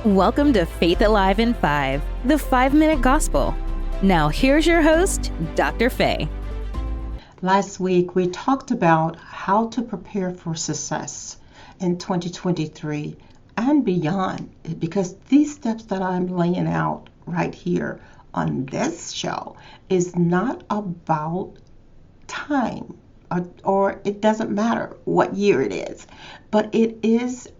Welcome to Faith Alive in 5, the 5-minute gospel. Now here's your host, Dr. Faye. Last week, we talked about how to prepare for success in 2023 and beyond, because these steps that I'm laying out right here on this show is not about time, or it doesn't matter what year it is, but it is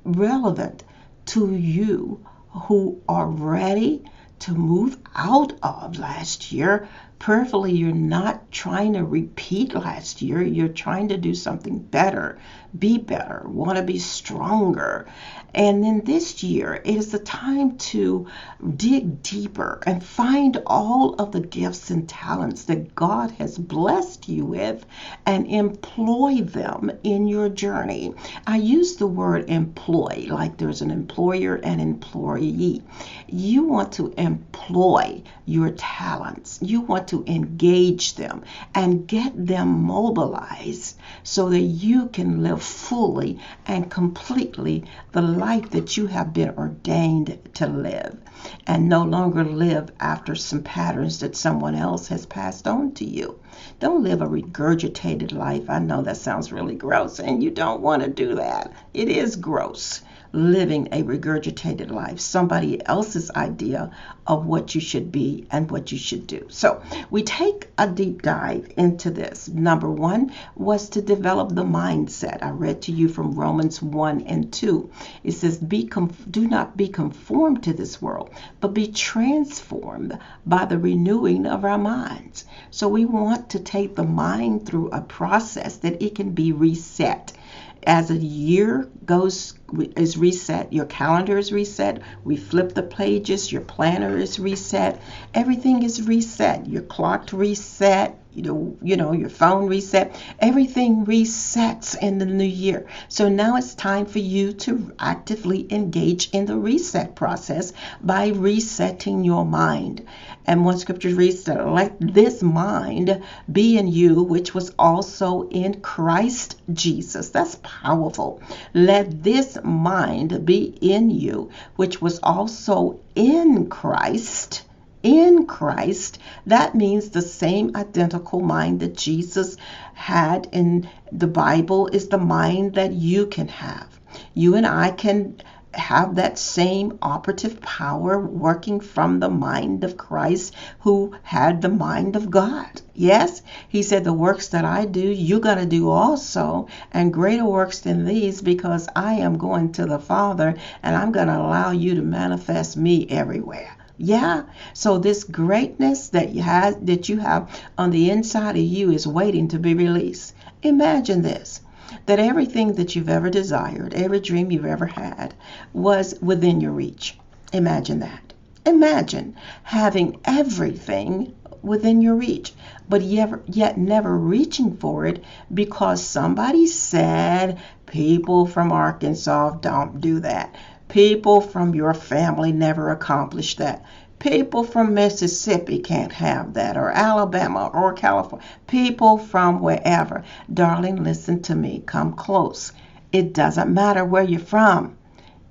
relevant to you who are ready to move out of last year. Prayerfully, you're not trying to repeat last year. You're trying to do something better, be better, want to be stronger. And then this year, it is the time to dig deeper and find all of the gifts and talents that God has blessed you with and employ them in your journey. I use the word employ like there's an employer and employee. You want to employ your talents. You want to engage them and get them mobilized so that you can live fully and completely the life that you have been ordained to live, and no longer live after some patterns that someone else has passed on to you. Don't live a regurgitated life. I know that sounds really gross, and you don't want to do that. It is gross, living a regurgitated life, somebody else's idea of what you should be and what you should do. So we take a deep dive into this. Number one was to develop the mindset. I read to you from Romans 1 and 2. It says, do not be conformed to this world, but be transformed by the renewing of our minds. So we want to take the mind through a process that it can be reset. As a year is reset, your calendar is reset, we flip the pages, your planner is reset, everything is reset, your clock reset, your phone reset, everything resets in the new year. So now it's time for you to actively engage in the reset process by resetting your mind. And one scripture reads that, let this mind be in you, which was also in Christ Jesus. That's powerful. Let this mind be in you, which was also in Christ. In Christ, that means the same identical mind that Jesus had in the Bible is the mind that you can have. You and I can have that same operative power working from the mind of Christ, who had the mind of God. Yes, he said, the works that I do, you got to do also, and greater works than these, because I am going to the Father, and I'm going to allow you to manifest me everywhere. Yeah, so this greatness that you have on the inside of you is waiting to be released. Imagine this, that everything that you've ever desired, every dream you've ever had, was within your reach. Imagine that. Imagine having everything within your reach, but yet never reaching for it because somebody said, people from Arkansas don't do that. People from your family never accomplished that. People from Mississippi can't have that, or Alabama, or California. People from wherever. Darling, listen to me. Come close. It doesn't matter where you're from.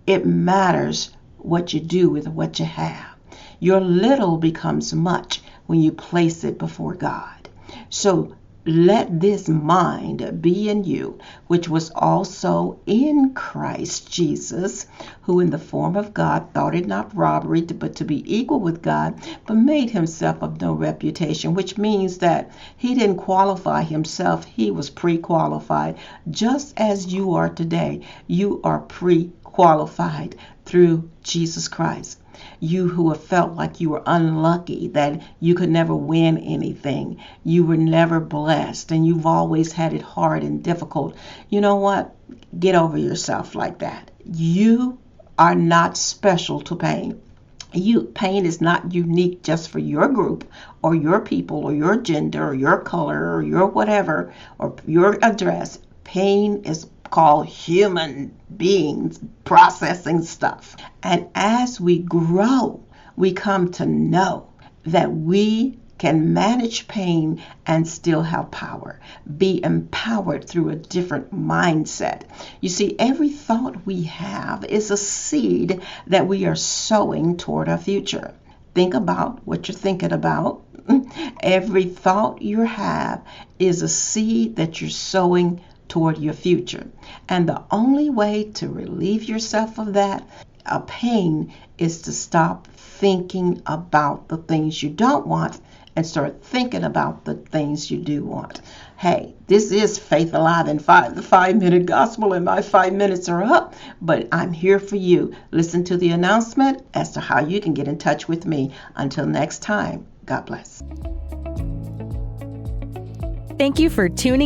It matters what you do with what you have. Your little becomes much when you place it before God. So let this mind be in you, which was also in Christ Jesus, who in the form of God thought it not robbery but to be equal with God, but made himself of no reputation, which means that he didn't qualify himself. He was pre-qualified. Just as you are today, you are pre-qualified through Jesus Christ. You who have felt like you were unlucky, that you could never win anything, you were never blessed, and you've always had it hard and difficult. You know what? Get over yourself like that. You are not special to pain. Pain is not unique just for your group or your people or your gender or your color or your whatever or your address. Pain is called human beings processing stuff. And as we grow, we come to know that we can manage pain and still have power. Be empowered through a different mindset. You see, every thought we have is a seed that we are sowing toward our future. Think about what you're thinking about. Every thought you have is a seed that you're sowing toward your future. And the only way to relieve yourself of that pain is to stop thinking about the things you don't want and start thinking about the things you do want. Hey, this is Faith Alive in 5, the 5-minute gospel, and my 5 minutes are up, but I'm here for you. Listen to the announcement as to how you can get in touch with me. Until next time, God bless. Thank you for tuning in.